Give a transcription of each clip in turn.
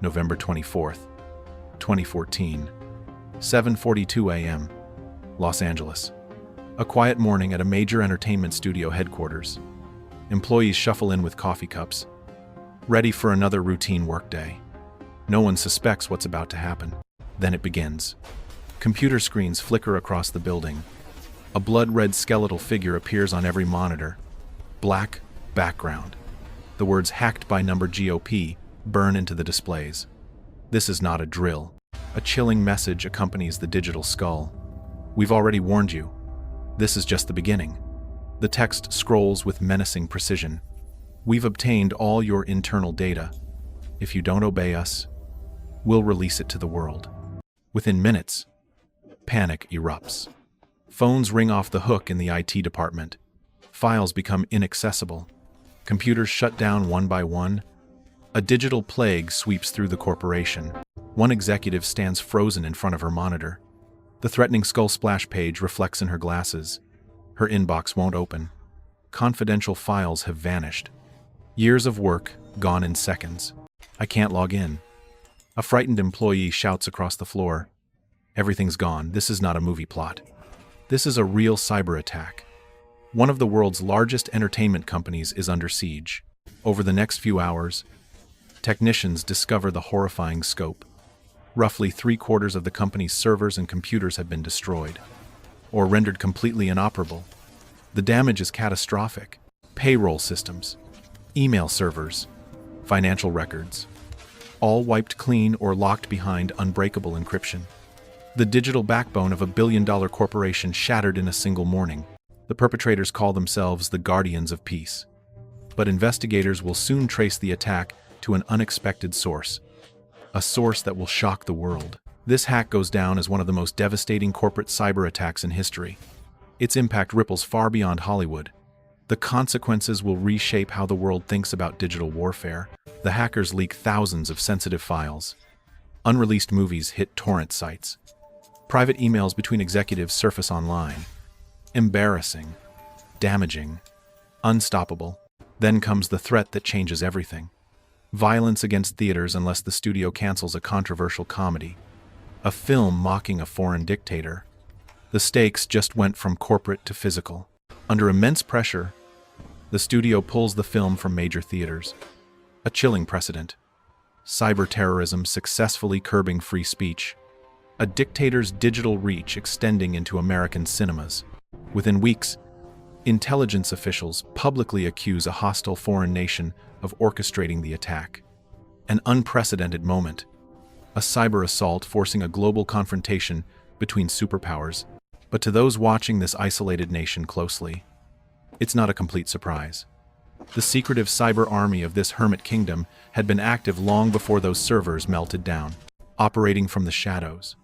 November 24th, 2014, 7:42 a.m., Los Angeles. A quiet morning at a major entertainment studio headquarters. Employees shuffle in with coffee cups, ready for another routine workday. No one suspects what's about to happen. Then it begins. Computer screens flicker across the building. A blood-red skeletal figure appears on every monitor. Black background. The words "hacked by number GOP" burn into the displays. This is not a drill. A chilling message accompanies the digital skull. We've already warned you. This is just the beginning. The text scrolls with menacing precision. We've obtained all your internal data. If you don't obey us, we'll release it to the world. Within minutes, panic erupts. Phones ring off the hook in the IT department. Files become inaccessible. Computers shut down one by one. A digital plague sweeps through the corporation. One executive stands frozen in front of her monitor. The threatening skull splash page reflects in her glasses. Her inbox won't open. Confidential files have vanished. Years of work gone in seconds. I can't log in. A frightened employee shouts across the floor. Everything's gone. This is not a movie plot. This is a real cyber attack. One of the world's largest entertainment companies is under siege. Over the next few hours, technicians discover the horrifying scope. Roughly 3/4 of the company's servers and computers have been destroyed, or rendered completely inoperable. The damage is catastrophic. Payroll systems, email servers, financial records, all wiped clean or locked behind unbreakable encryption. The digital backbone of a billion-dollar corporation shattered in a single morning. The perpetrators call themselves the Guardians of Peace. But investigators will soon trace the attack to an unexpected source. A source that will shock the world. This hack goes down as one of the most devastating corporate cyber attacks in history. Its impact ripples far beyond Hollywood. The consequences will reshape how the world thinks about digital warfare. The hackers leak thousands of sensitive files. Unreleased movies hit torrent sites. Private emails between executives surface online. Embarrassing, damaging, unstoppable. Then comes the threat that changes everything. Violence against theaters unless the studio cancels a controversial comedy. A film mocking a foreign dictator. The stakes just went from corporate to physical. Under immense pressure, the studio pulls the film from major theaters. A chilling precedent. Cyber terrorism successfully curbing free speech. A dictator's digital reach extending into American cinemas. Within weeks, intelligence officials publicly accuse a hostile foreign nation of orchestrating the attack. An unprecedented moment. A cyber assault forcing a global confrontation between superpowers. But to those watching this isolated nation closely, it's not a complete surprise. The secretive cyber army of this hermit kingdom had been active long before those servers melted down, operating from the shadows.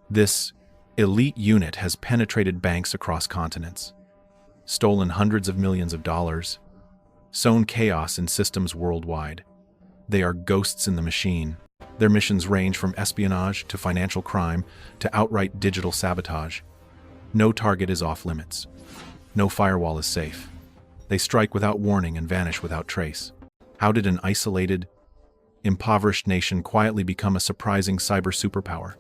This elite unit has penetrated banks across continents, stolen hundreds of millions of dollars, sown chaos in systems worldwide. They are ghosts in the machine. Their missions range from espionage to financial crime to outright digital sabotage. No target is off limits. No firewall is safe. They strike without warning and vanish without trace. How did an isolated, impoverished nation quietly become a surprising cyber superpower?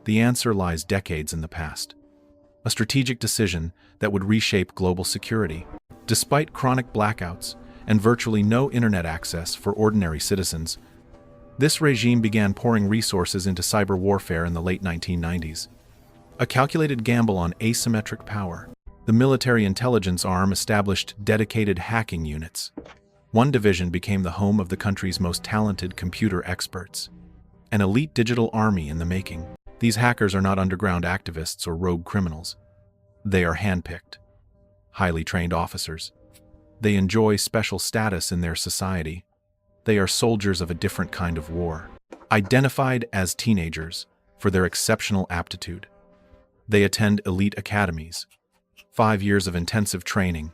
The answer lies decades in the past. A strategic decision that would reshape global security. Despite chronic blackouts and virtually no internet access for ordinary citizens, this regime began pouring resources into cyber warfare in the late 1990s. A calculated gamble on asymmetric power. The military intelligence arm established dedicated hacking units. One division became the home of the country's most talented computer experts. An elite digital army in the making. These hackers are not underground activists or rogue criminals. They are handpicked, highly trained officers. They enjoy special status in their society. They are soldiers of a different kind of war, identified as teenagers for their exceptional aptitude. They attend elite academies, 5 years of intensive training,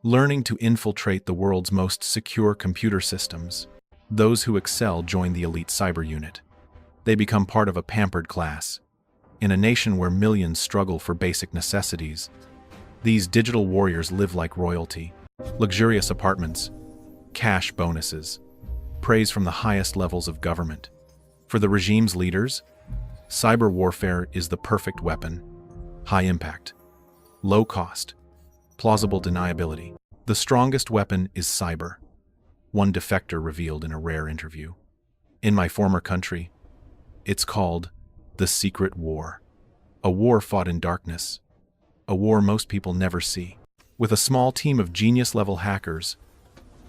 learning to infiltrate the world's most secure computer systems. Those who excel join the elite cyber unit. They become part of a pampered class. In a nation where millions struggle for basic necessities, these digital warriors live like royalty. Luxurious apartments, cash bonuses, praise from the highest levels of government. For the regime's leaders, cyber warfare is the perfect weapon. High impact, low cost, plausible deniability. The strongest weapon is cyber, one defector revealed in a rare interview. In my former country, it's called the secret war. A war fought in darkness. A war most people never see. With a small team of genius-level hackers,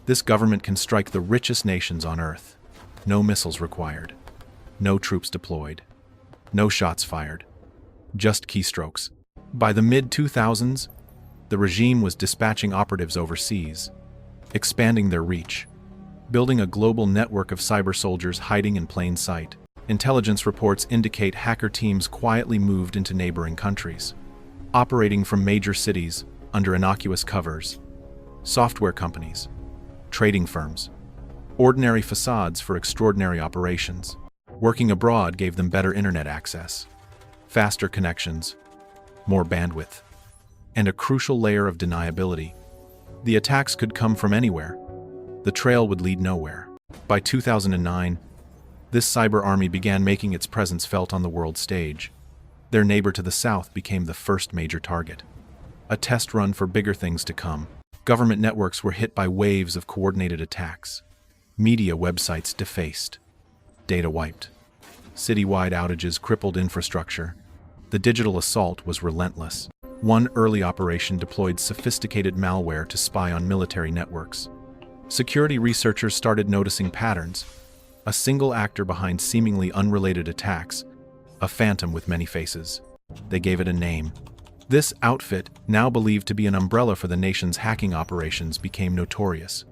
this government can strike the richest nations on Earth. No missiles required. No troops deployed. No shots fired. Just keystrokes. By the mid-2000s, the regime was dispatching operatives overseas, expanding their reach, building a global network of cyber soldiers hiding in plain sight. Intelligence reports indicate hacker teams quietly moved into neighboring countries, operating from major cities under innocuous covers. Software companies, trading firms, ordinary facades for extraordinary operations. Working abroad gave them better internet access, faster connections, more bandwidth, and a crucial layer of deniability. The attacks could come from anywhere. The trail would lead nowhere. By 2009, this cyber army began making its presence felt on the world stage. Their neighbor to the south became the first major target. A test run for bigger things to come. Government networks were hit by waves of coordinated attacks. Media websites defaced. Data wiped. Citywide outages crippled infrastructure. The digital assault was relentless. One early operation deployed sophisticated malware to spy on military networks. Security researchers started noticing patterns. A single actor behind seemingly unrelated attacks, a phantom with many faces. They gave it a name. This outfit, now believed to be an umbrella for the nation's hacking operations, became notorious.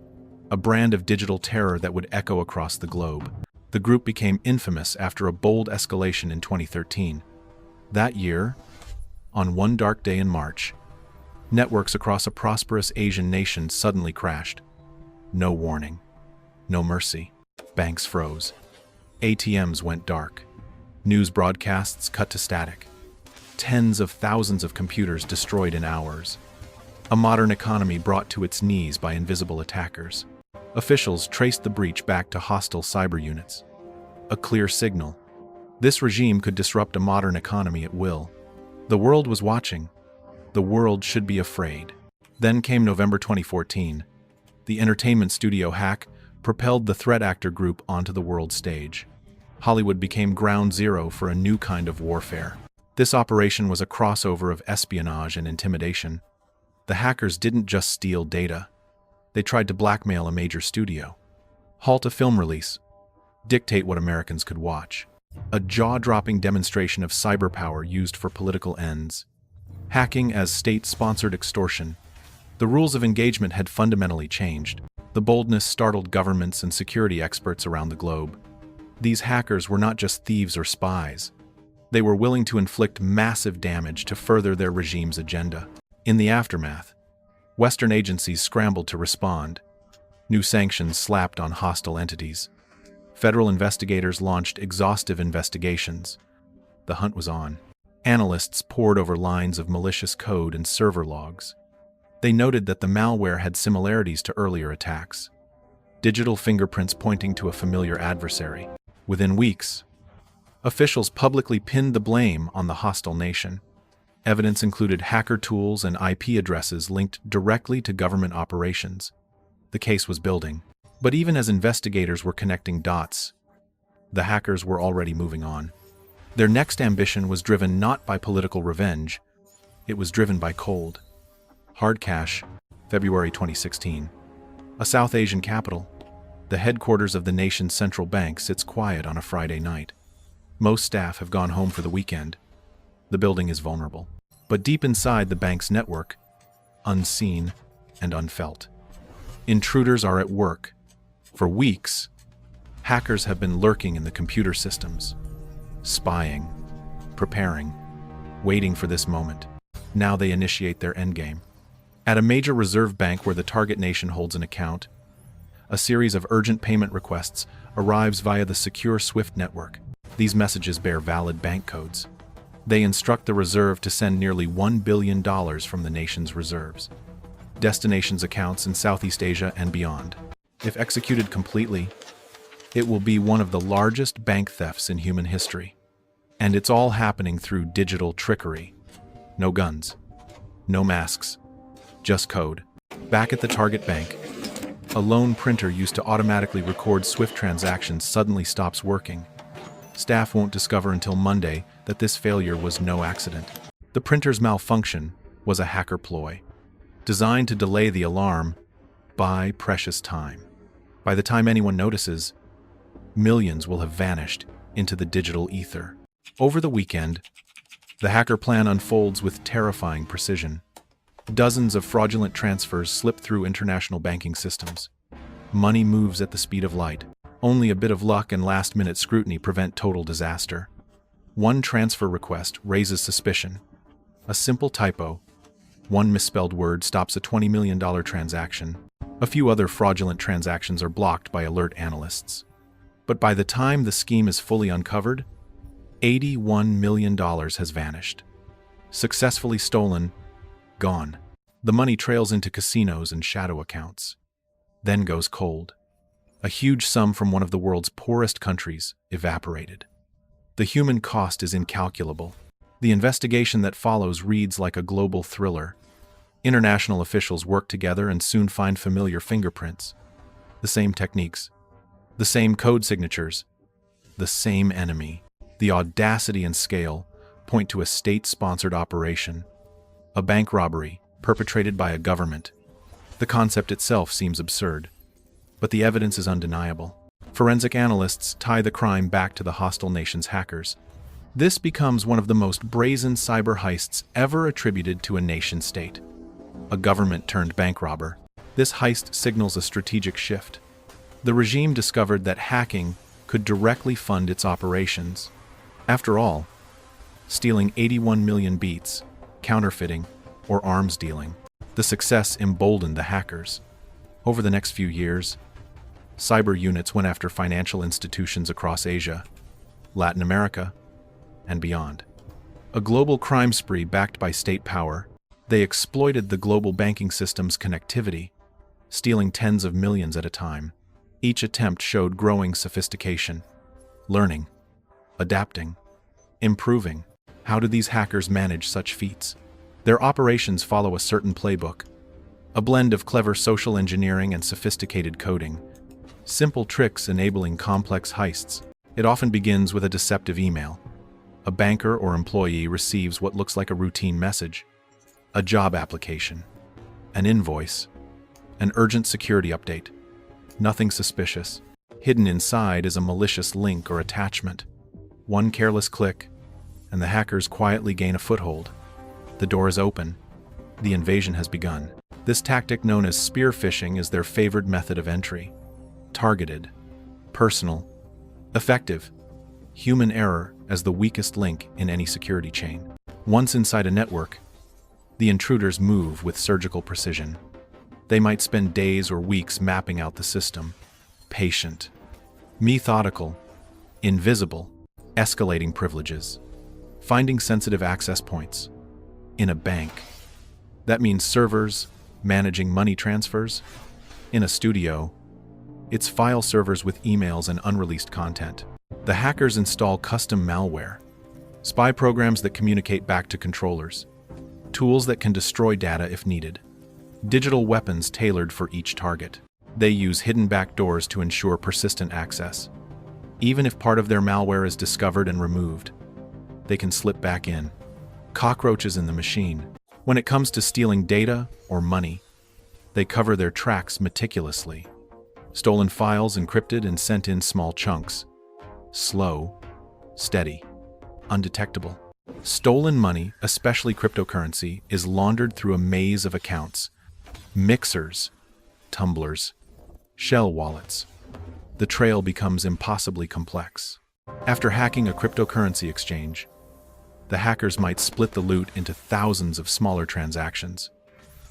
A brand of digital terror that would echo across the globe. The group became infamous after a bold escalation in 2013. That year, on one dark day in March, networks across a prosperous Asian nation suddenly crashed. No warning. No mercy. Banks froze. ATMs went dark. News broadcasts cut to static. Tens of thousands of computers destroyed in hours. A modern economy brought to its knees by invisible attackers. Officials traced the breach back to hostile cyber units. A clear signal. This regime could disrupt a modern economy at will. The world was watching. The world should be afraid. Then came November 2014. The entertainment studio hack propelled the threat actor group onto the world stage. Hollywood became ground zero for a new kind of warfare. This operation was a crossover of espionage and intimidation. The hackers didn't just steal data. They tried to blackmail a major studio, halt a film release, dictate what Americans could watch. A jaw-dropping demonstration of cyber power used for political ends. Hacking as state-sponsored extortion. The rules of engagement had fundamentally changed. The boldness startled governments and security experts around the globe. These hackers were not just thieves or spies. They were willing to inflict massive damage to further their regime's agenda. In the aftermath, Western agencies scrambled to respond. New sanctions slapped on hostile entities. Federal investigators launched exhaustive investigations. The hunt was on. Analysts pored over lines of malicious code and server logs. They noted that the malware had similarities to earlier attacks. Digital fingerprints pointing to a familiar adversary. Within weeks, officials publicly pinned the blame on the hostile nation. Evidence included hacker tools and IP addresses linked directly to government operations. The case was building. But even as investigators were connecting dots, the hackers were already moving on. Their next ambition was driven not by political revenge, it was driven by cold, hard cash. February 2016. A South Asian capital. The headquarters of the nation's central bank sits quiet on a Friday night. Most staff have gone home for the weekend. The building is vulnerable. But deep inside the bank's network, unseen and unfelt, intruders are at work. For weeks, hackers have been lurking in the computer systems, spying, preparing, waiting for this moment. Now they initiate their endgame. At a major reserve bank where the target nation holds an account, a series of urgent payment requests arrives via the secure SWIFT network. These messages bear valid bank codes. They instruct the reserve to send nearly $1 billion from the nation's reserves. Destinations accounts in Southeast Asia and beyond. If executed completely, It will be one of the largest bank thefts in human history. And it's all happening through digital trickery. No guns, no masks, just code. Back at the target bank, a lone printer used to automatically record SWIFT transactions suddenly stops working. Staff won't discover until Monday that this failure was no accident. The printer's malfunction was a hacker ploy, designed to delay the alarm, buy precious time. By the time anyone notices, millions will have vanished into the digital ether. Over the weekend, the hacker plan unfolds with terrifying precision. Dozens of fraudulent transfers slip through international banking systems. Money moves at the speed of light. Only a bit of luck and last-minute scrutiny prevent total disaster. One transfer request raises suspicion. A simple typo, one misspelled word stops a $20 million transaction. A few other fraudulent transactions are blocked by alert analysts. But by the time the scheme is fully uncovered, $81 million has vanished. Successfully stolen, gone. The money trails into casinos and shadow accounts, then goes cold. A huge sum from one of the world's poorest countries evaporated. The human cost is incalculable. The investigation that follows reads like a global thriller. International officials work together and soon find familiar fingerprints. The same techniques, the same code signatures, the same enemy. The audacity and scale point to a state-sponsored operation, a bank robbery perpetrated by a government. The concept itself seems absurd, but the evidence is undeniable. Forensic analysts tie the crime back to the hostile nation's hackers. This becomes one of the most brazen cyber heists ever attributed to a nation-state. A government-turned-bank robber. This heist signals a strategic shift. The regime discovered that hacking could directly fund its operations. After all, stealing 81 million beats, counterfeiting, or arms dealing. The success emboldened the hackers. Over the next few years, cyber units went after financial institutions across Asia, Latin America, and beyond. A global crime spree backed by state power, they exploited the global banking system's connectivity, stealing tens of millions at a time. Each attempt showed growing sophistication, learning, adapting, improving. How do these hackers manage such feats? Their operations follow a certain playbook, a blend of clever social engineering and sophisticated coding. Simple tricks enabling complex heists. It often begins with a deceptive email. A banker or employee receives what looks like a routine message, a job application, an invoice, an urgent security update. Nothing suspicious. Hidden inside is a malicious link or attachment. One careless click, and the hackers quietly gain a foothold. The door is open. The invasion has begun. This tactic, known as spear phishing, is their favored method of entry. Targeted, personal, effective. Human error as the weakest link in any security chain. Once inside a network, the intruders move with surgical precision. They might spend days or weeks mapping out the system. Patient, methodical, invisible, escalating privileges, finding sensitive access points. In a bank, that means servers managing money transfers. In a studio, it's file servers with emails and unreleased content. The hackers install custom malware, spy programs that communicate back to controllers, tools that can destroy data if needed, digital weapons tailored for each target. They use hidden backdoors to ensure persistent access. Even if part of their malware is discovered and removed, they can slip back in. Cockroaches in the machine. When it comes to stealing data or money, they cover their tracks meticulously. Stolen files encrypted and sent in small chunks. Slow, steady, undetectable. Stolen money, especially cryptocurrency, is laundered through a maze of accounts. Mixers, tumblers, shell wallets. The trail becomes impossibly complex. After hacking a cryptocurrency exchange, the hackers might split the loot into thousands of smaller transactions,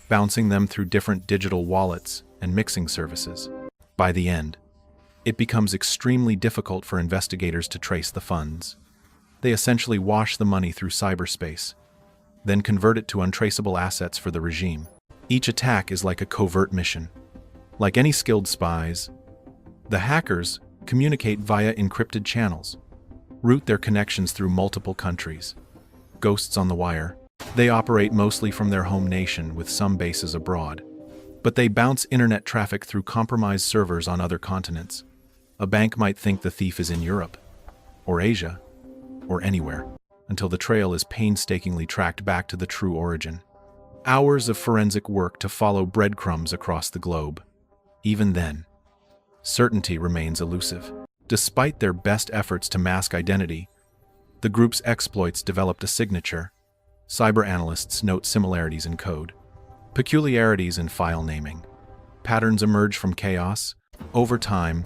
bouncing them through different digital wallets and mixing services. By the end, it becomes extremely difficult for investigators to trace the funds. They essentially wash the money through cyberspace, then convert it to untraceable assets for the regime. Each attack is like a covert mission. Like any skilled spies, the hackers communicate via encrypted channels, route their connections through multiple countries. Ghosts on the wire. They operate mostly from their home nation with some bases abroad, but they bounce internet traffic through compromised servers on other continents. A bank might think the thief is in Europe, or Asia, or anywhere, until the trail is painstakingly tracked back to the true origin. Hours of forensic work to follow breadcrumbs across the globe. Even then, certainty remains elusive. Despite their best efforts to mask identity, the group's exploits developed a signature. Cyber analysts note similarities in code, peculiarities in file naming. Patterns emerge from chaos. Over time,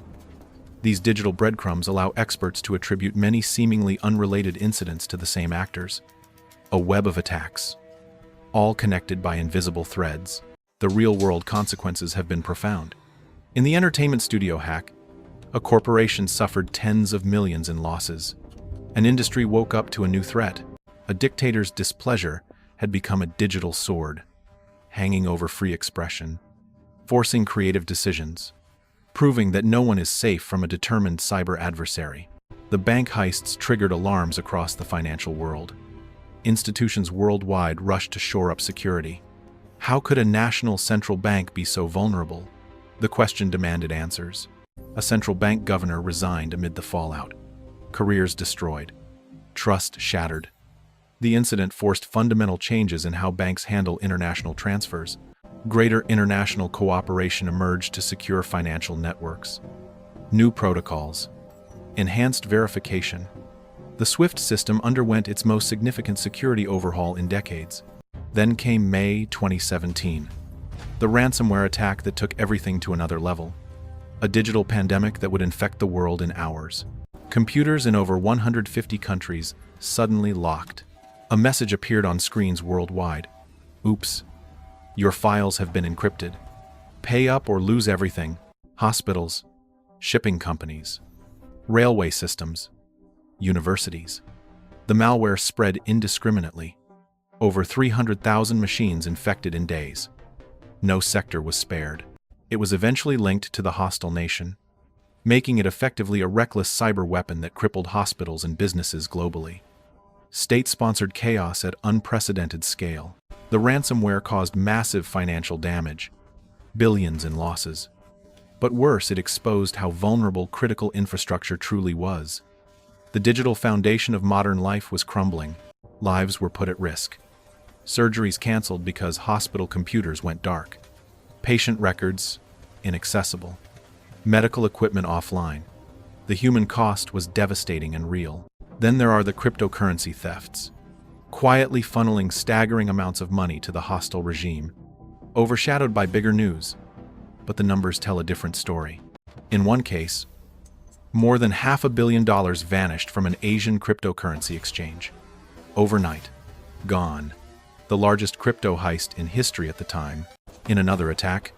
these digital breadcrumbs allow experts to attribute many seemingly unrelated incidents to the same actors. A web of attacks, all connected by invisible threads. The real-world consequences have been profound. In the entertainment studio hack, a corporation suffered tens of millions in losses. An industry woke up to a new threat. A dictator's displeasure had become a digital sword, hanging over free expression, forcing creative decisions, proving that no one is safe from a determined cyber adversary. The bank heists triggered alarms across the financial world. Institutions worldwide rushed to shore up security. How could a national central bank be so vulnerable? The question demanded answers. A central bank governor resigned amid the fallout. Careers destroyed. Trust shattered. The incident forced fundamental changes in how banks handle international transfers. Greater international cooperation emerged to secure financial networks. New protocols. Enhanced verification. The SWIFT system underwent its most significant security overhaul in decades. Then came May 2017. The ransomware attack that took everything to another level. A digital pandemic that would infect the world in hours. Computers in over 150 countries suddenly locked. A message appeared on screens worldwide. Oops. Your files have been encrypted. Pay up or lose everything. Hospitals, shipping companies, railway systems, universities. The malware spread indiscriminately. Over 300,000 machines infected in days. No sector was spared. It was eventually linked to the hostile nation, making it effectively a reckless cyber weapon that crippled hospitals and businesses globally. State-sponsored chaos at unprecedented scale. The ransomware caused massive financial damage, billions in losses. But worse, it exposed how vulnerable critical infrastructure truly was. The digital foundation of modern life was crumbling. Lives were put at risk. Surgeries canceled because hospital computers went dark. Patient records inaccessible. Medical equipment offline. The human cost was devastating and real. Then there are the cryptocurrency thefts, quietly funneling staggering amounts of money to the hostile regime, overshadowed by bigger news. But the numbers tell a different story. In one case, more than $500 million vanished from an Asian cryptocurrency exchange. Overnight, gone. The largest crypto heist in history at the time. In another attack,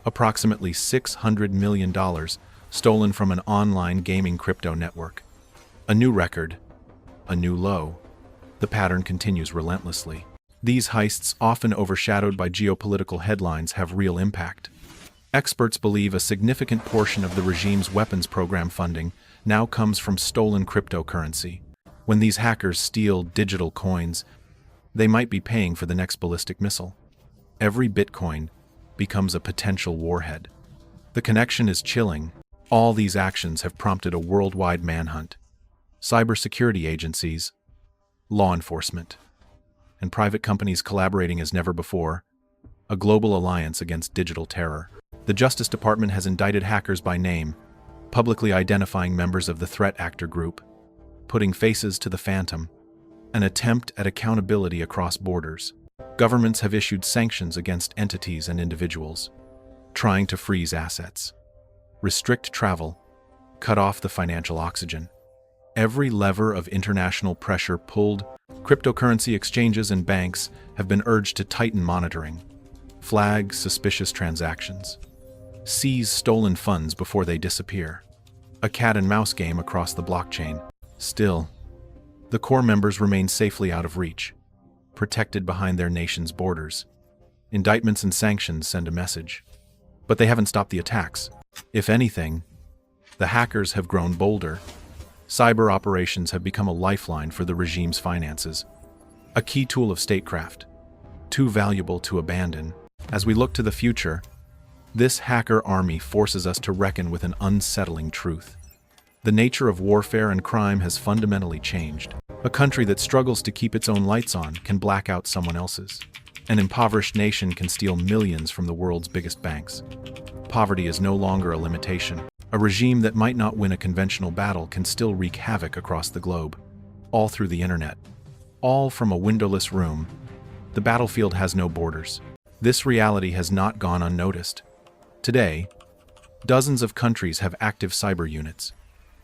approximately $600 million stolen from an online gaming crypto network. A new record, a new low. The pattern continues relentlessly. These heists, often overshadowed by geopolitical headlines, have real impact. Experts believe a significant portion of the regime's weapons program funding now comes from stolen cryptocurrency. When these hackers steal digital coins, they might be paying for the next ballistic missile. Every Bitcoin becomes a potential warhead. The connection is chilling. All these actions have prompted a worldwide manhunt. Cybersecurity agencies, law enforcement, and private companies collaborating as never before. A global alliance against digital terror. The Justice Department has indicted hackers by name, publicly identifying members of the threat actor group, putting faces to the phantom. An attempt at accountability across borders. Governments have issued sanctions against entities and individuals, trying to freeze assets, restrict travel, cut off the financial oxygen. Every lever of international pressure pulled. Cryptocurrency exchanges and banks have been urged to tighten monitoring, flag suspicious transactions, seize stolen funds before they disappear. A cat-and-mouse game across the blockchain. Still, the core members remain safely out of reach, protected behind their nation's borders. Indictments and sanctions send a message. But they haven't stopped the attacks. If anything, The hackers have grown bolder. Cyber operations have become a lifeline for the regime's finances, a key tool of statecraft, too valuable to abandon. As we look to the future, this hacker army forces us to reckon with an unsettling truth. The nature of warfare and crime has fundamentally changed. A country that struggles to keep its own lights on can black out someone else's. An impoverished nation can steal millions from the world's biggest banks. Poverty is no longer a limitation. A regime that might not win a conventional battle can still wreak havoc across the globe, all through the internet, all from a windowless room. The battlefield has no borders. This reality has not gone unnoticed. Today, dozens of countries have active cyber units.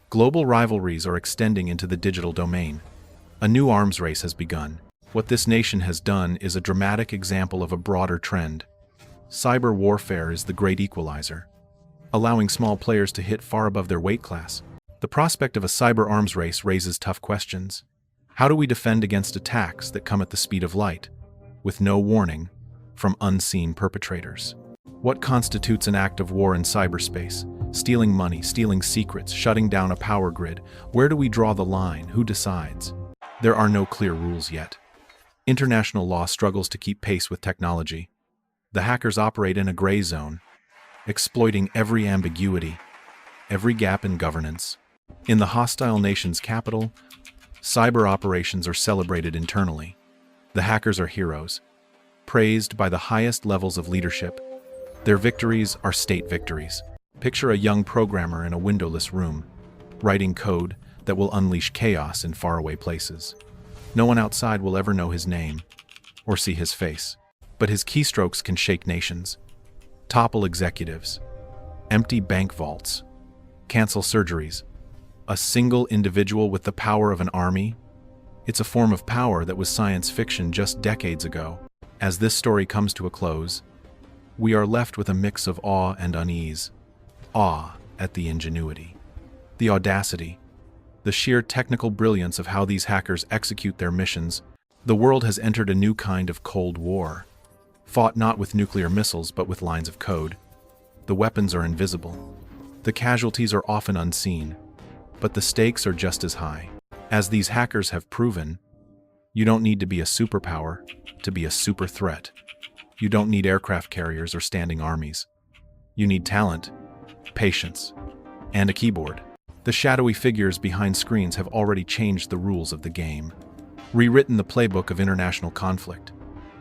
Global rivalries are extending into the digital domain. A new arms race has begun. What this nation has done is a dramatic example of a broader trend. Cyber warfare is the great equalizer, allowing small players to hit far above their weight class. The prospect of a cyber arms race raises tough questions. How do we defend against attacks that come at the speed of light, with no warning, from unseen perpetrators? What constitutes an act of war in cyberspace? Stealing money, stealing secrets, shutting down a power grid. Where do we draw the line? Who decides? There are no clear rules yet. International law struggles to keep pace with technology. The hackers operate in a gray zone, exploiting every ambiguity, every gap in governance. In the hostile nation's capital, cyber operations are celebrated internally. The hackers are heroes, praised by the highest levels of leadership. Their victories are state victories. Picture a young programmer in a windowless room, writing code that will unleash chaos in faraway places. No one outside will ever know his name or see his face, but his keystrokes can shake nations, topple executives, empty bank vaults, cancel surgeries. A single individual with the power of an army? It's a form of power that was science fiction just decades ago. As this story comes to a close, we are left with a mix of awe and unease. Awe at the ingenuity, the audacity, the sheer technical brilliance of how these hackers execute their missions. The world has entered a new kind of Cold War, fought not with nuclear missiles but with lines of code. The weapons are invisible. The casualties are often unseen, but the stakes are just as high. As these hackers have proven, you don't need to be a superpower to be a super threat. You don't need aircraft carriers or standing armies. You need talent, patience, and a keyboard. The shadowy figures behind screens have already changed the rules of the game, rewritten the playbook of international conflict,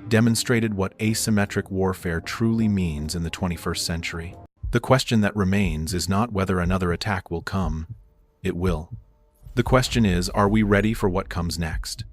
demonstrated what asymmetric warfare truly means in the 21st century. The question that remains is not whether another attack will come. It will. The question is, are we ready for what comes next?